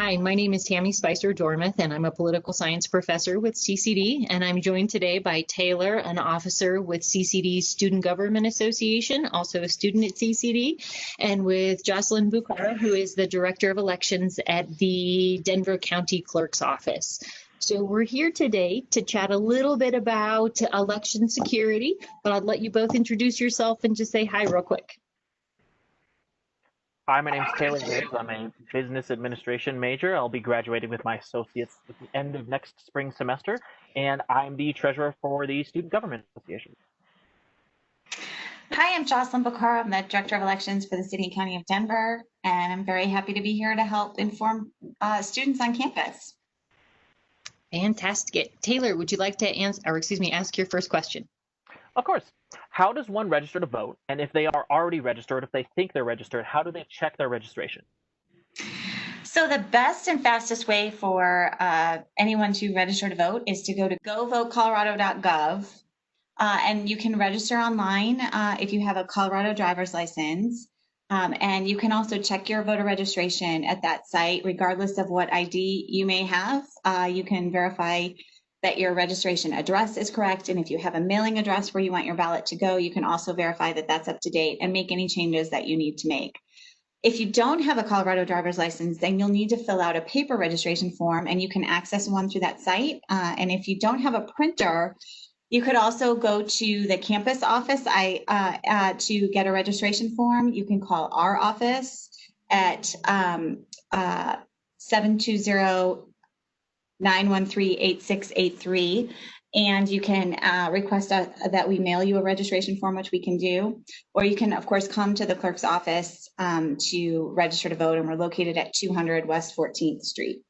Hi, my name is Tammy Spicer-Dormith, and I'm a political science professor with CCD, and I'm joined today by Taylor, an officer with CCD's Student Government Association, also a student at CCD, and with Jocelyn Bucara, who is the Director of Elections at the Denver County Clerk's Office. So we're here today to chat a little bit about election security, but I'll let you both introduce yourself and just say hi real quick. Hi, my name is Taylor Gibbs. I'm a business administration major. I'll be graduating with my associates at the end of next spring semester, and I'm the treasurer for the Student Government Association. Hi, I'm Jocelyn Bucara. I'm the Director of Elections for the City and County of Denver, and I'm very happy to be here to help inform students on campus. Fantastic. Taylor, would you like to ask your first question? Of course. How does one register to vote? And if they are already registered, if they think they're registered, how do they check their registration? So the best and fastest way for anyone to register to vote is to go to govotecolorado.gov, and you can register online if you have a Colorado driver's license. And you can also check your voter registration at that site, regardless of what ID you may have. You can verify that your registration address is correct. And if you have a mailing address where you want your ballot to go, you can also verify that that's up to date and make any changes that you need to make. If you don't have a Colorado driver's license, then you'll need to fill out a paper registration form, and you can access one through that site. And if you don't have a printer, you could also go to the campus office to get a registration form. You can call our office at 720-913-8683, and you can request that we mail you a registration form, which we can do. Or you can, of course, come to the clerk's office to register to vote, and we're located at 200 West 14th Street.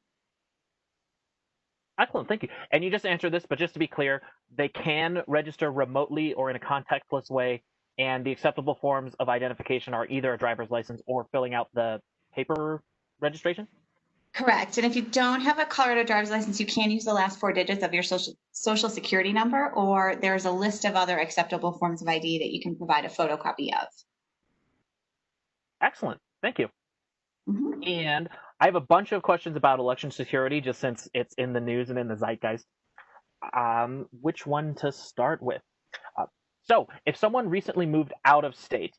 Excellent, thank you. And you just answered this, but just to be clear, they can register remotely or in a contactless way, and the acceptable forms of identification are either a driver's license or filling out the paper registration? Correct. And if you don't have a Colorado driver's license, you can use the last 4 digits of your social security number, or there's a list of other acceptable forms of ID that you can provide a photocopy of. Excellent, thank you. Mm-hmm. And I have a bunch of questions about election security, just since it's in the news and in the zeitgeist. Which one to start with? So, if someone recently moved out of state,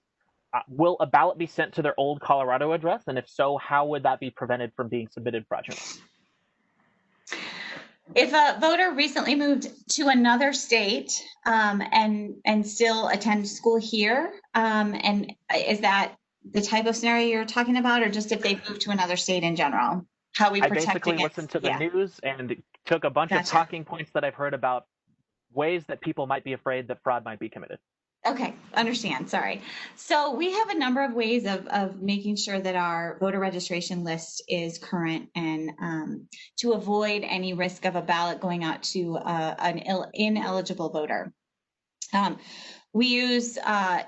will a ballot be sent to their old Colorado address? And if so, how would that be prevented from being submitted fraudulently? If a voter recently moved to another state and still attends school here, and is that the type of scenario you're talking about, or just if they moved to another state in general? How we protect I basically against, listened to the news and took a bunch of talking points that I've heard about ways that people might be afraid that fraud might be committed. Okay, understand, sorry. So we have a number of ways of making sure that our voter registration list is current, and to avoid any risk of a ballot going out to an ineligible voter. We use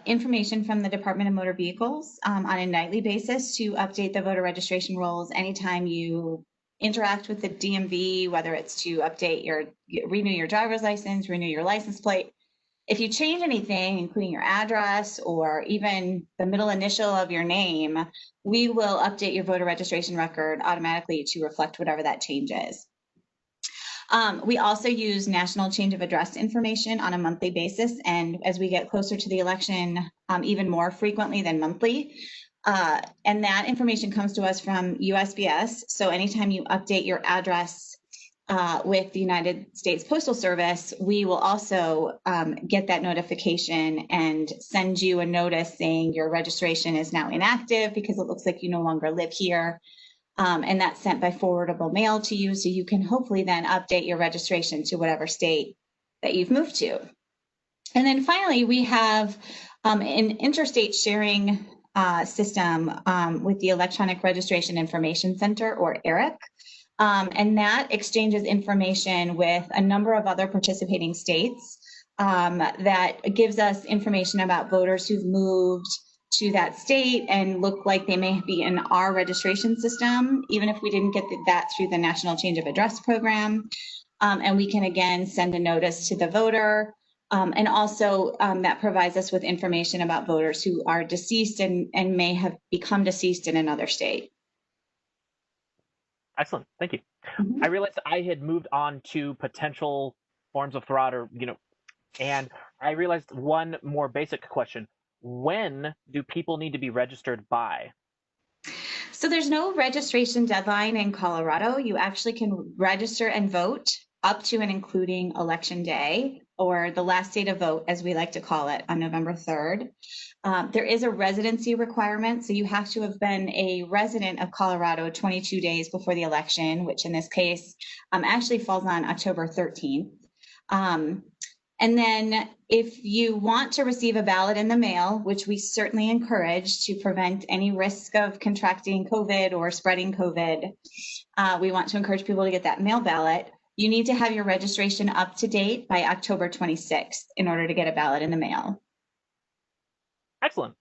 information from the Department of Motor Vehicles on a nightly basis to update the voter registration rolls anytime you interact with the DMV, whether it's to update renew your driver's license, renew your license plate. If you change anything, including your address or even the middle initial of your name, we will update your voter registration record automatically to reflect whatever that change is. We also use national change of address information on a monthly basis, and as we get closer to the election, even more frequently than monthly. And that information comes to us from USPS. So anytime you update your address with the United States Postal Service, we will also get that notification and send you a notice saying your registration is now inactive because it looks like you no longer live here. And that's sent by forwardable mail to you, so you can hopefully then update your registration to whatever state that you've moved to. And then finally, we have an interstate sharing system with the Electronic Registration Information Center, or ERIC. And that exchanges information with a number of other participating states that gives us information about voters who've moved to that state and look like they may be in our registration system, even if we didn't get that through the National Change of Address program. And we can again send a notice to the voter. And also that provides us with information about voters who are deceased and may have become deceased in another state. Excellent. Thank you. Mhm. I realized I had moved on to potential forms of fraud or, and I realized one more basic question. When do people need to be registered by? So there's no registration deadline in Colorado. You actually can register and vote up to and including Election Day, or the last day to vote, as we like to call it, on November 3rd. There is a residency requirement, so you have to have been a resident of Colorado 22 days before the election, which in this case actually falls on October 13th. And then if you want to receive a ballot in the mail, which we certainly encourage to prevent any risk of contracting COVID or spreading COVID, we want to encourage people to get that mail ballot. You need to have your registration up to date by October 26th in order to get a ballot in the mail. Excellent.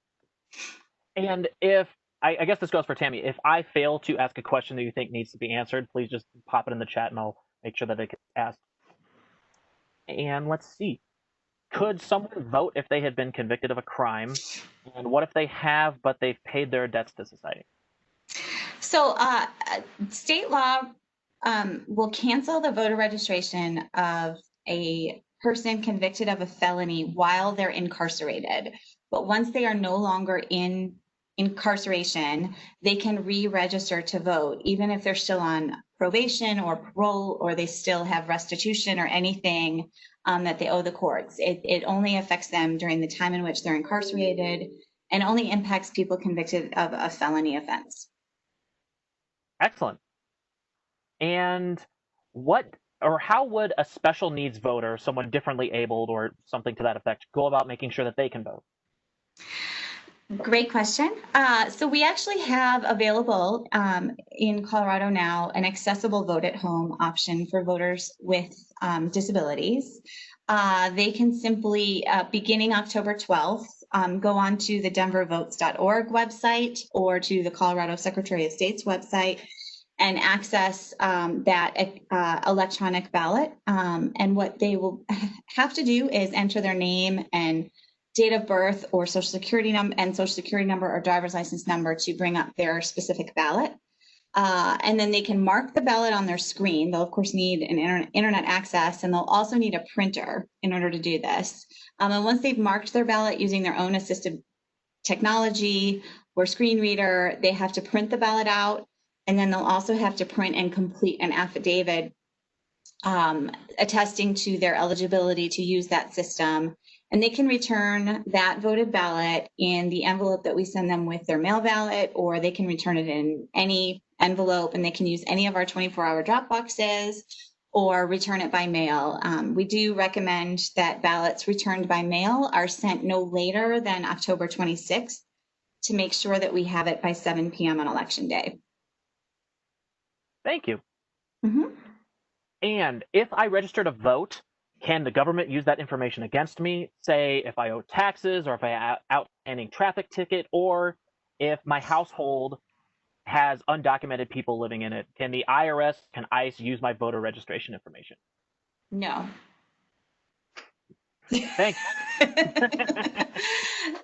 And if I guess this goes for Tammy, if I fail to ask a question that you think needs to be answered, please just pop it in the chat and I'll make sure that it gets asked. And let's see. Could someone vote if they had been convicted of a crime? And what if they have, but they've paid their debts to society? So state law will cancel the voter registration of a person convicted of a felony while they're incarcerated. But once they are no longer in incarceration, they can re-register to vote, even if they're still on probation or parole, or they still have restitution or anything that they owe the courts. It only affects them during the time in which they're incarcerated and only impacts people convicted of a felony offense. Excellent. And how would a special needs voter, someone differently abled or something to that effect, go about making sure that they can vote? Great question. So we actually have available in Colorado now an accessible vote at home option for voters with disabilities. They can simply, beginning October 12th, go on to the denvervotes.org website or to the Colorado Secretary of State's website and access that electronic ballot. And what they will have to do is enter their name and date of birth or social security number or driver's license number to bring up their specific ballot. And then they can mark the ballot on their screen. They'll of course need an internet access, and they'll also need a printer in order to do this. And once they've marked their ballot using their own assistive technology or screen reader, they have to print the ballot out. And then they'll also have to print and complete an affidavit attesting to their eligibility to use that system. And they can return that voted ballot in the envelope that we send them with their mail ballot, or they can return it in any envelope, and they can use any of our 24-hour drop boxes or return it by mail. We do recommend that ballots returned by mail are sent no later than October 26th to make sure that we have it by 7 p.m. on Election Day. Thank you. Mm-hmm. And if I register to vote, can the government use that information against me? Say if I owe taxes or if I have outstanding traffic ticket, or if my household has undocumented people living in it, can the IRS, can ICE use my voter registration information? No. Thanks.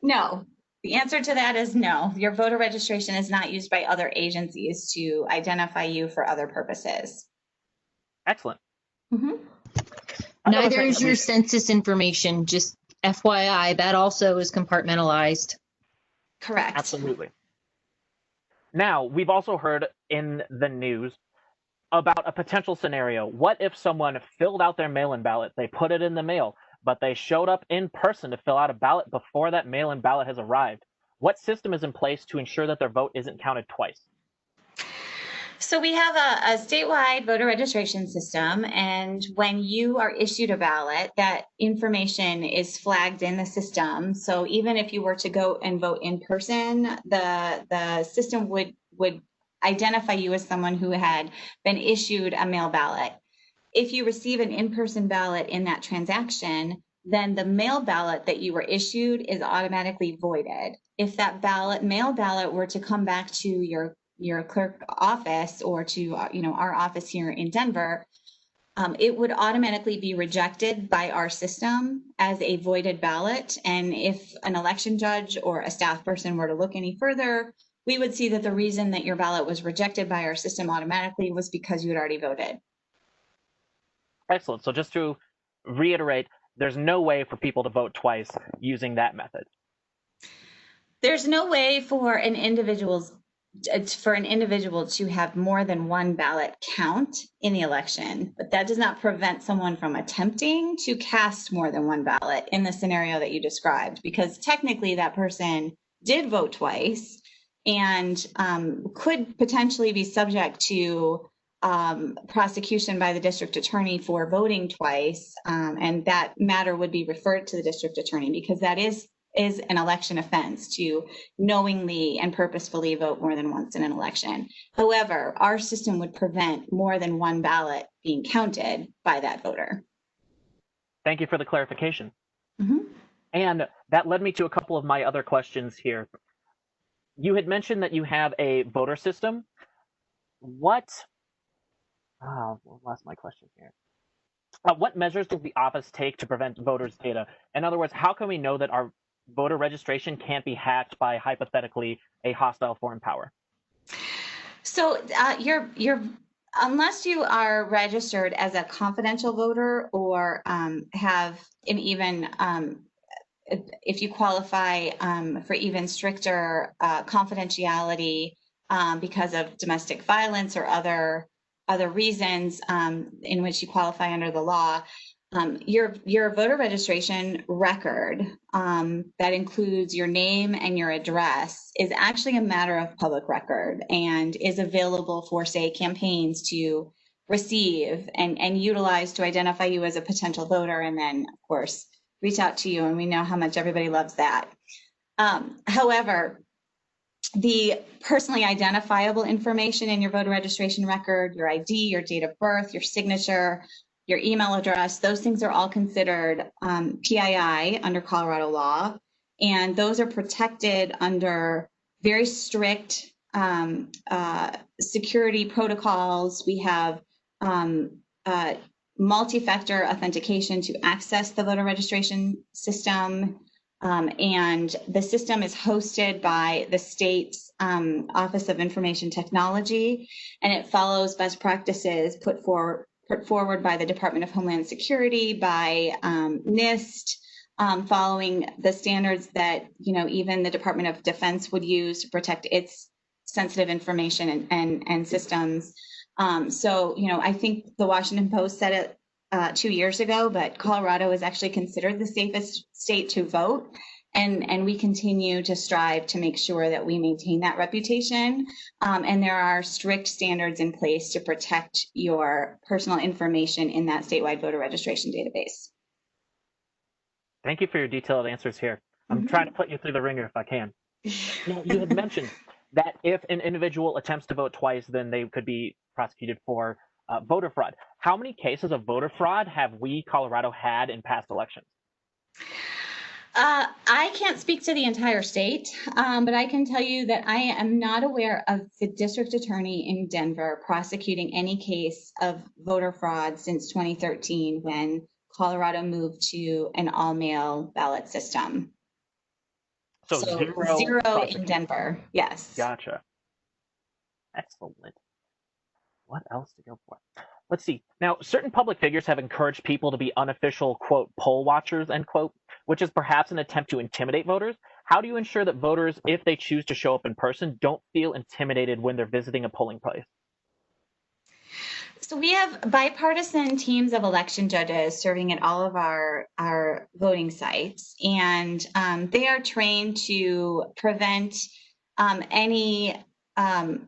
No. The answer to that is no. Your voter registration is not used by other agencies to identify you for other purposes. Excellent. Mm-hmm. Neither is your census information, just FYI, that also is compartmentalized. Correct. Absolutely. Now, we've also heard in the news about a potential scenario. What if someone filled out their mail-in ballot, they put it in the mail, but they showed up in person to fill out a ballot before that mail-in ballot has arrived? What system is in place to ensure that their vote isn't counted twice? So we have a statewide voter registration system, and when you are issued a ballot, that information is flagged in the system. So even if you were to go and vote in person, the system would identify you as someone who had been issued a mail ballot. If you receive an in-person ballot in that transaction, then the mail ballot that you were issued is automatically voided. If that mail ballot were to come back to your clerk office or to our office here in Denver, it would automatically be rejected by our system as a voided ballot. And if an election judge or a staff person were to look any further, we would see that the reason that your ballot was rejected by our system automatically was because you had already voted. Excellent. So just to reiterate, there's no way for people to vote twice using that method. There's no way for an individual to have more than one ballot count in the election, but that does not prevent someone from attempting to cast more than one ballot in the scenario that you described, because technically that person did vote twice and could potentially be subject to prosecution by the district attorney for voting twice, and that matter would be referred to the district attorney, because that is an election offense to knowingly and purposefully vote more than once in an election. However, our system would prevent more than one ballot being counted by that voter. Thank you for the clarification. Mm-hmm. And that led me to a couple of my other questions here. You had mentioned that you have a voter system. Lost my question here. What measures does the office take to prevent voters' data? In other words, how can we know that our voter registration can't be hacked by hypothetically a hostile foreign power? So unless you are registered as a confidential voter or have an even if you qualify for even stricter confidentiality because of domestic violence or other reasons in which you qualify under the law, your voter registration record that includes your name and your address is actually a matter of public record and is available for, say, campaigns to receive and utilize to identify you as a potential voter, and then, of course, reach out to you. And we know how much everybody loves that. However, the personally identifiable information in your voter registration record, your ID, your date of birth, your signature, your email address, those things are all considered PII under Colorado law. And those are protected under very strict security protocols. We have multi-factor authentication to access the voter registration system. And the system is hosted by the state's Office of Information Technology, and it follows best practices put forward by the Department of Homeland Security, by NIST, following the standards that even the Department of Defense would use to protect its sensitive information and systems. So I think the Washington Post said it 2 years ago, but Colorado is actually considered the safest state to vote. And we continue to strive to make sure that we maintain that reputation. And there are strict standards in place to protect your personal information in that statewide voter registration database. Thank you for your detailed answers here. I'm trying to put you through the ringer if I can. Now, you had mentioned that if an individual attempts to vote twice, then they could be prosecuted for voter fraud. How many cases of voter fraud have we, Colorado, had in past elections? I can't speak to the entire state, but I can tell you that I am not aware of the district attorney in Denver prosecuting any case of voter fraud since 2013, when Colorado moved to an all-mail ballot system. So zero in Denver, yes. Gotcha. Excellent. What else to go for? Let's see. Now, certain public figures have encouraged people to be unofficial, quote, poll watchers, end quote, which is perhaps an attempt to intimidate voters. How do you ensure that voters, if they choose to show up in person, don't feel intimidated when they're visiting a polling place? So we have bipartisan teams of election judges serving at all of our voting sites, and they are trained to prevent any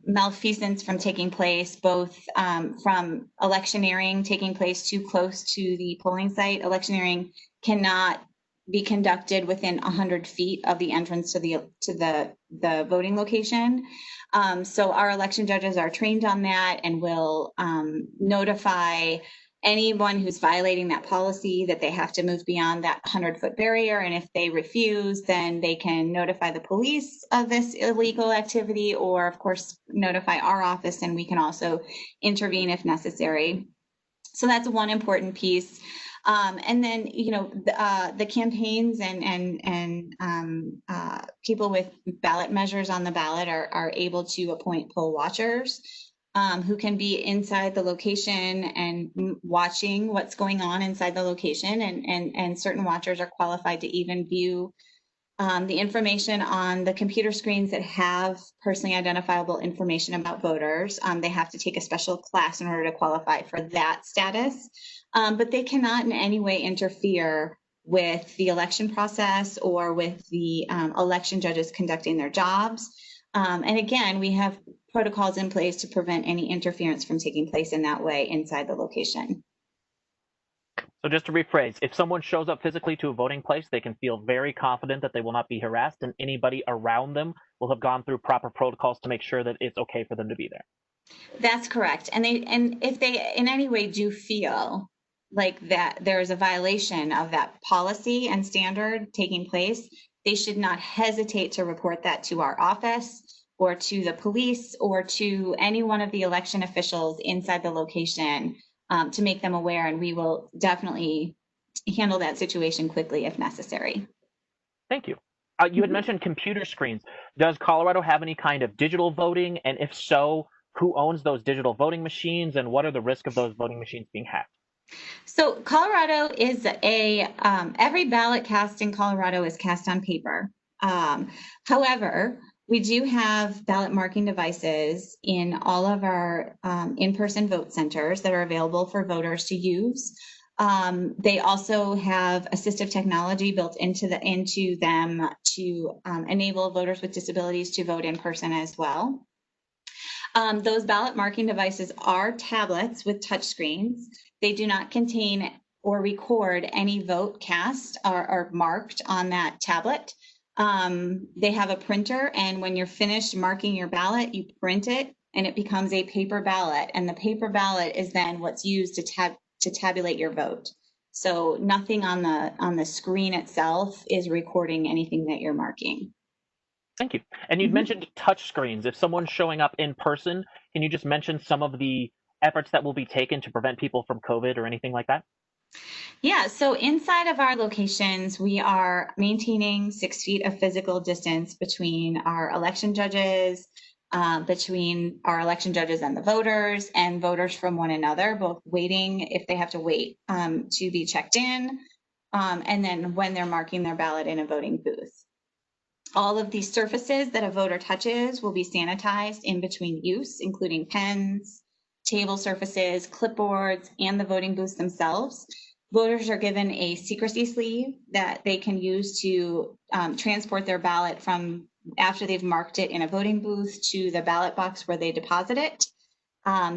malfeasance from taking place, both from electioneering taking place too close to the polling site. Electioneering cannot be conducted within 100 feet of the entrance to the voting location. So our election judges are trained on that and will notify anyone who's violating that policy that they have to move beyond that 100-foot barrier. And if they refuse, then they can notify the police of this illegal activity, or of course, notify our office, and we can also intervene if necessary. So that's one important piece. And then, the campaigns people with ballot measures on the ballot are able to appoint poll watchers who can be inside the location and watching what's going on inside the location. And certain watchers are qualified to even view the information on the computer screens that have personally identifiable information about voters. They have to take a special class in order to qualify for that status, but they cannot in any way interfere with the election process or with the election judges conducting their jobs. And again, we have protocols in place to prevent any interference from taking place in that way inside the location. So just to rephrase, if someone shows up physically to a voting place, they can feel very confident that they will not be harassed, and anybody around them will have gone through proper protocols to make sure that it's okay for them to be there. That's correct. And if they in any way do feel like that there is a violation of that policy and standard taking place, they should not hesitate to report that to our office or to the police or to any one of the election officials inside the location to make them aware, and we will definitely handle that situation quickly if necessary. Thank you. You had mentioned computer screens. Does Colorado have any kind of digital voting? And if so, who owns those digital voting machines, and what are the risks of those voting machines being hacked? So Colorado is every ballot cast in Colorado is cast on paper. However, we do have ballot marking devices in all of our in-person vote centers that are available for voters to use. They also have assistive technology built into them to enable voters with disabilities to vote in person as well. Those ballot marking devices are tablets with touch screens. They do not contain or record any vote cast or marked on that tablet. They have a printer, and when you're finished marking your ballot, you print it and it becomes a paper ballot. And the paper ballot is then what's used to tabulate your vote. So nothing on the screen itself is recording anything that you're marking. Thank you. And you'd mentioned touch screens. If someone's showing up in person, can you just mention some of the efforts that will be taken to prevent people from COVID or anything like that? Yeah, so inside of our locations, we are maintaining 6 feet of physical distance between our election judges, and the voters, and voters from one another, both waiting if they have to wait to be checked in, and then when they're marking their ballot in a voting booth. All of these surfaces that a voter touches will be sanitized in between use, including pens, table surfaces, clipboards, and the voting booths themselves. Voters are given a secrecy sleeve that they can use to transport their ballot from after they've marked it in a voting booth to the ballot box where they deposit it.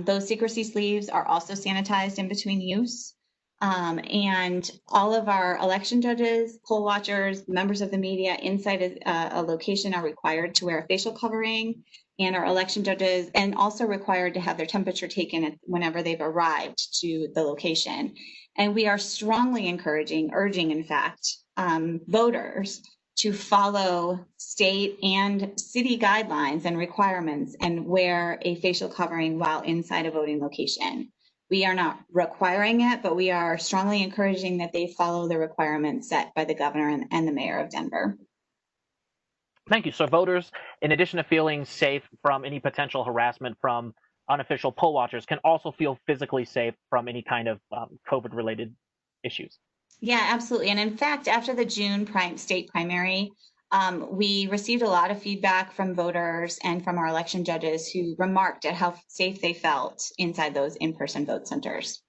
Those secrecy sleeves are also sanitized in between use. And all of our election judges, poll watchers, members of the media inside a location are required to wear a facial covering, and our election judges and also required to have their temperature taken whenever they've arrived to the location. And we are strongly urging, in fact, voters to follow state and city guidelines and requirements and wear a facial covering while inside a voting location. We are not requiring it, but we are strongly encouraging that they follow the requirements set by the governor and the mayor of Denver. Thank you. So voters, in addition to feeling safe from any potential harassment from unofficial poll watchers, can also feel physically safe from any kind of COVID-related issues. Yeah, absolutely. And in fact, after the June state primary, we received a lot of feedback from voters and from our election judges who remarked at how safe they felt inside those in-person vote centers.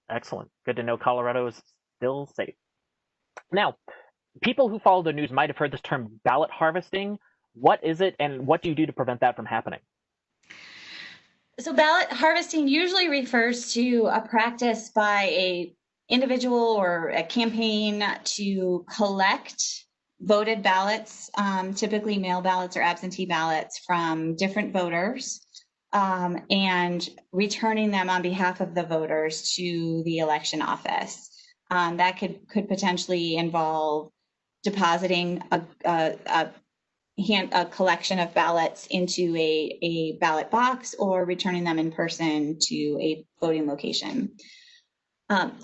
Excellent. Good to know Colorado is still safe. Now, people who follow the news might have heard this term ballot harvesting. What is it, and what do you do to prevent that from happening? So ballot harvesting usually refers to a practice by an individual or a campaign to collect voted ballots, typically mail ballots or absentee ballots from different voters, and returning them on behalf of the voters to the election office. That could potentially involve depositing a collection of ballots into a ballot box or returning them in person to a voting location.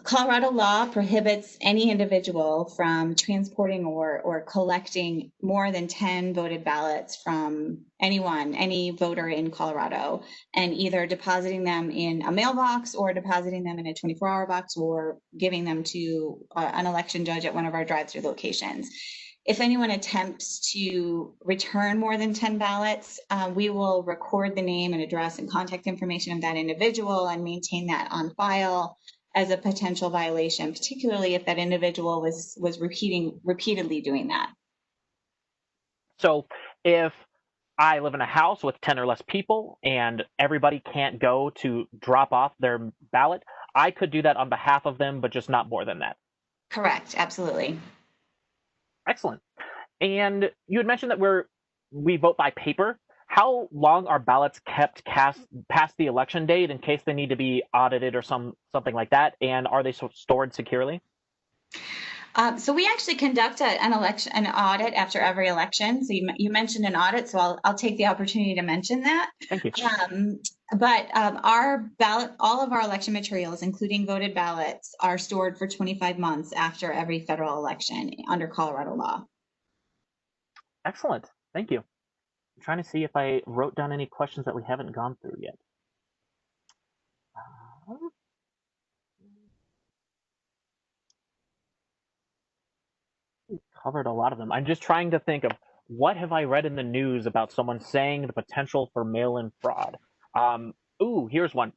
Colorado law prohibits any individual from transporting or collecting more than 10 voted ballots from anyone, any voter in Colorado, and either depositing them in a mailbox or depositing them in a 24-hour box or giving them to an election judge at one of our drive-through locations. If anyone attempts to return more than 10 ballots, we will record the name and address and contact information of that individual and maintain that on file as a potential violation, particularly if that individual was repeatedly doing that. So if I live in a house with 10 or less people and everybody can't go to drop off their ballot, I could do that on behalf of them, but just not more than that. Correct, absolutely. Excellent. And you had mentioned that we vote by paper. How long are ballots kept cast past the election date in case they need to be audited or something like that? And are they stored securely? So we actually conduct an audit after every election. So you mentioned an audit, so I'll take the opportunity to mention that. Thank you. Our ballot, all of our election materials, including voted ballots, are stored for 25 months after every federal election under Colorado law. Excellent. Thank you. I'm trying to see if I wrote down any questions that we haven't gone through yet. We covered a lot of them. I'm just trying to think of what have I read in the news about someone saying the potential for mail-in fraud. Here's one.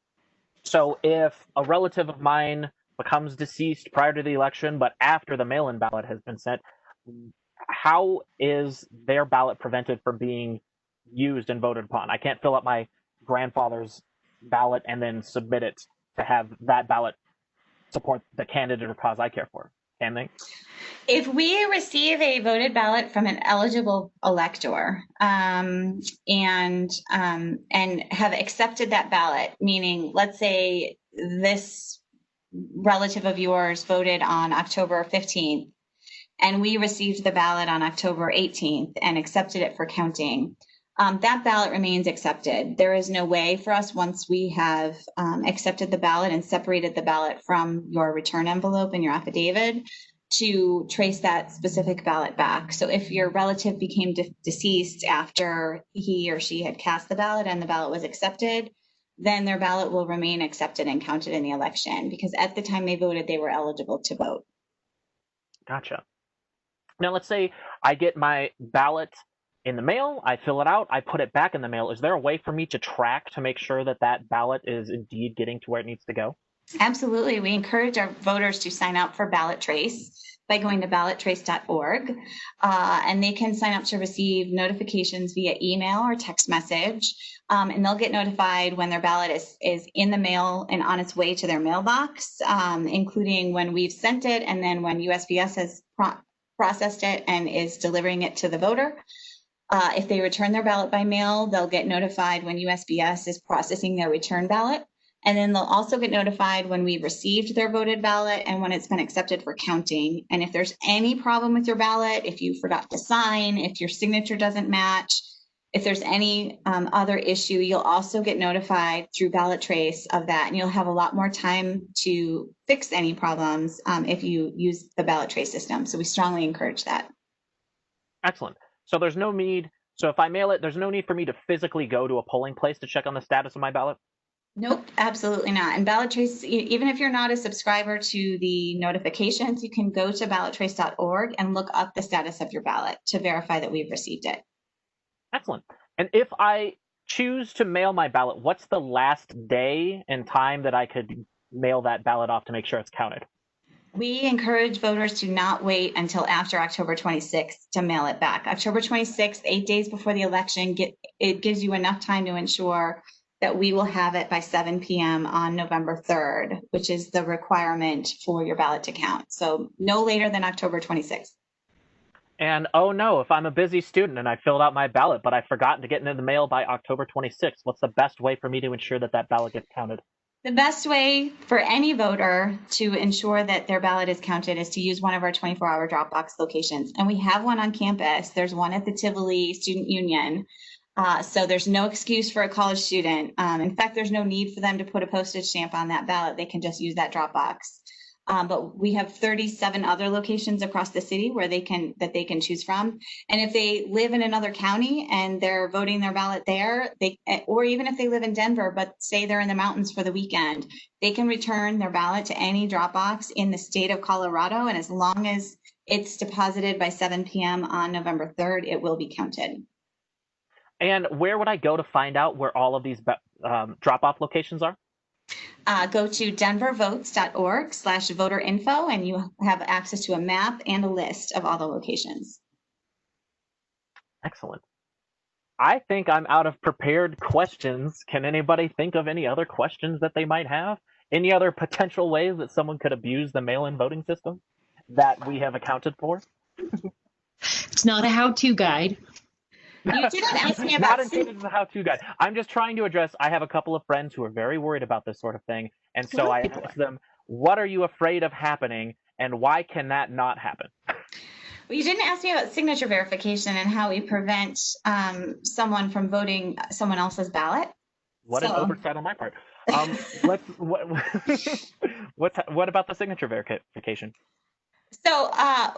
So if a relative of mine becomes deceased prior to the election, but after the mail-in ballot has been sent, how is their ballot prevented from being used and voted upon? I can't fill up my grandfather's ballot and then submit it to have that ballot support the candidate or cause I care for. Can they? If we receive a voted ballot from an eligible elector and have accepted that ballot, meaning let's say this relative of yours voted on October 15th, and we received the ballot on October 18th and accepted it for counting, that ballot remains accepted. There is no way for us, once we have accepted the ballot and separated the ballot from your return envelope and your affidavit, to trace that specific ballot back. So if your relative became deceased after he or she had cast the ballot and the ballot was accepted, then their ballot will remain accepted and counted in the election, because at the time they voted, they were eligible to vote. Gotcha. Now, let's say I get my ballot in the mail, I fill it out, I put it back in the mail. Is there a way for me to track to make sure that that ballot is indeed getting to where it needs to go? Absolutely. We encourage our voters to sign up for Ballot Trace by going to ballottrace.org. And they can sign up to receive notifications via email or text message. And they'll get notified when their ballot is in the mail and on its way to their mailbox, including when we've sent it and then when USPS has processed it and is delivering it to the voter. If they return their ballot by mail, they'll get notified when USPS is processing their return ballot. And then they'll also get notified when we've received their voted ballot and when it's been accepted for counting. And if there's any problem with your ballot, if you forgot to sign, if your signature doesn't match, if there's any other issue, you'll also get notified through Ballot Trace of that. And you'll have a lot more time to fix any problems if you use the Ballot Trace system. So we strongly encourage that. Excellent. So there's no need. So if I mail it, there's no need for me to physically go to a polling place to check on the status of my ballot? Nope, absolutely not. And Ballot Trace, even if you're not a subscriber to the notifications, you can go to ballottrace.org and look up the status of your ballot to verify that we've received it. Excellent. And if I choose to mail my ballot, what's the last day and time that I could mail that ballot off to make sure it's counted? We encourage voters to not wait until after October 26th to mail it back. October 26th, 8 days before the election, it gives you enough time to ensure that we will have it by 7 p.m. on November 3rd, which is the requirement for your ballot to count. So no later than October 26th. And oh no, if I'm a busy student and I filled out my ballot, but I've forgotten to get it in the mail by October 26th, what's the best way for me to ensure that that ballot gets counted? The best way for any voter to ensure that their ballot is counted is to use one of our 24-hour Dropbox locations. And we have one on campus. There's one at the Tivoli Student Union. So there's no excuse for a college student. In fact, there's no need for them to put a postage stamp on that ballot. They can just use that drop box. But we have 37 other locations across the city where they can choose from. And if they live in another county and they're voting their ballot there, or even if they live in Denver, but say they're in the mountains for the weekend, they can return their ballot to any drop box in the state of Colorado. And as long as it's deposited by 7 p.m. on November 3rd, it will be counted. And where would I go to find out where all of these drop-off locations are? Go to denvervotes.org/voter-info, and you have access to a map and a list of all the locations. Excellent. I think I'm out of prepared questions. Can anybody think of any other questions that they might have? Any other potential ways that someone could abuse the mail-in voting system that we have accounted for? It's not a how-to guide. You didn't ask me about not intended as a how-to guide. I'm just trying to address. I have a couple of friends who are very worried about this sort of thing, and so I asked them, "What are you afraid of happening, and why can that not happen?" Well, you didn't ask me about signature verification and how we prevent someone from voting someone else's ballot. What an oversight on my part. What about the signature verification? So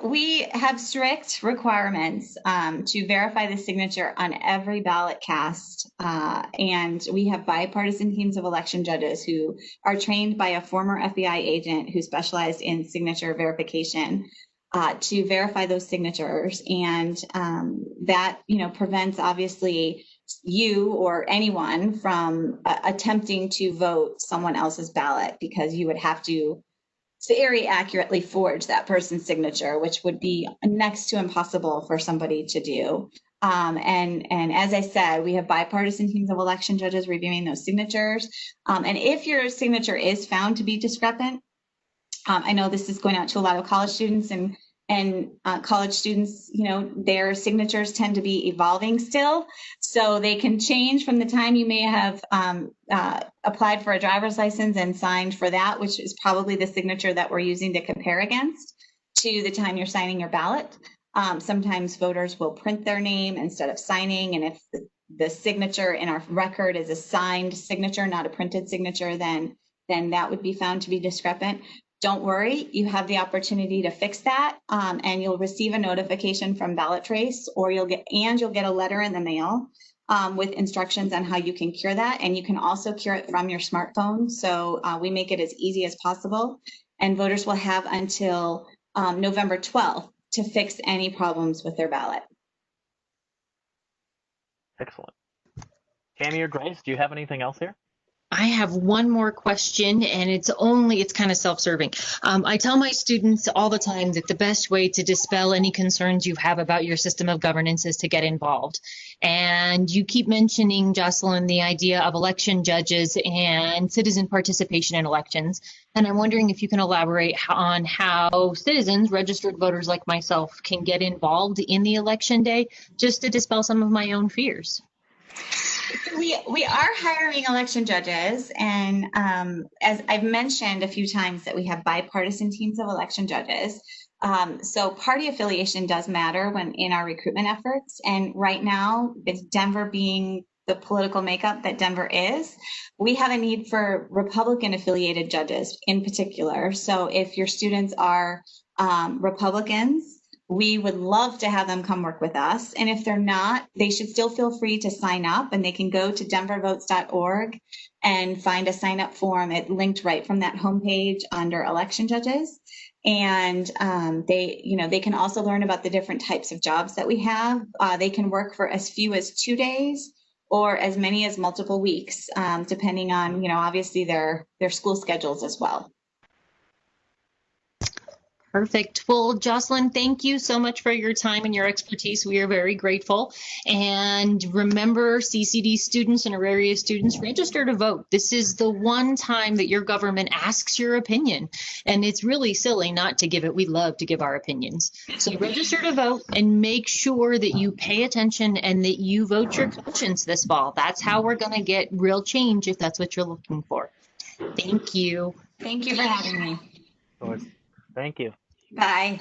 we have strict requirements to verify the signature on every ballot cast. And we have bipartisan teams of election judges who are trained by a former FBI agent who specialized in signature verification to verify those signatures. And that, prevents obviously you or anyone from attempting to vote someone else's ballot, because you would have to very accurately forge that person's signature, which would be next to impossible for somebody to do. And as I said, we have bipartisan teams of election judges reviewing those signatures. And if your signature is found to be discrepant, I know this is going out to a lot of college students, and college students, their signatures tend to be evolving still. So they can change from the time you may have applied for a driver's license and signed for that, which is probably the signature that we're using to compare against, to the time you're signing your ballot. Sometimes voters will print their name instead of signing. And if the signature in our record is a signed signature, not a printed signature, then that would be found to be discrepant. Don't worry, you have the opportunity to fix that, and you'll receive a notification from Ballot Trace, or you'll get a letter in the mail with instructions on how you can cure that. And you can also cure it from your smartphone. So we make it as easy as possible, and voters will have until November 12th to fix any problems with their ballot. Excellent. Tammy or Grace, do you have anything else here? I have one more question, and it's kind of self-serving. I tell my students all the time that the best way to dispel any concerns you have about your system of governance is to get involved. And you keep mentioning, Jocelyn, the idea of election judges and citizen participation in elections. And I'm wondering if you can elaborate on how citizens, registered voters like myself, can get involved in the election day, just to dispel some of my own fears. We are hiring election judges, and as I've mentioned a few times, that we have bipartisan teams of election judges. So party affiliation does matter when in our recruitment efforts. And right now, it's Denver being the political makeup that Denver is, we have a need for Republican affiliated judges in particular. So if your students are Republicans, we would love to have them come work with us. And if they're not, they should still feel free to sign up, and they can go to denvervotes.org and find a sign up form. It linked right from that homepage under election judges. And they can also learn about the different types of jobs that we have. They can work for as few as 2 days or as many as multiple weeks, depending on, obviously their school schedules as well. Perfect. Well, Jocelyn, thank you so much for your time and your expertise. We are very grateful. And remember, CCD students and Auraria students, register to vote. This is the one time that your government asks your opinion. And it's really silly not to give it. We love to give our opinions. So register to vote and make sure that you pay attention and that you vote your conscience this fall. That's how we're going to get real change, if that's what you're looking for. Thank you. Thank you for having me. Thank you. Bye.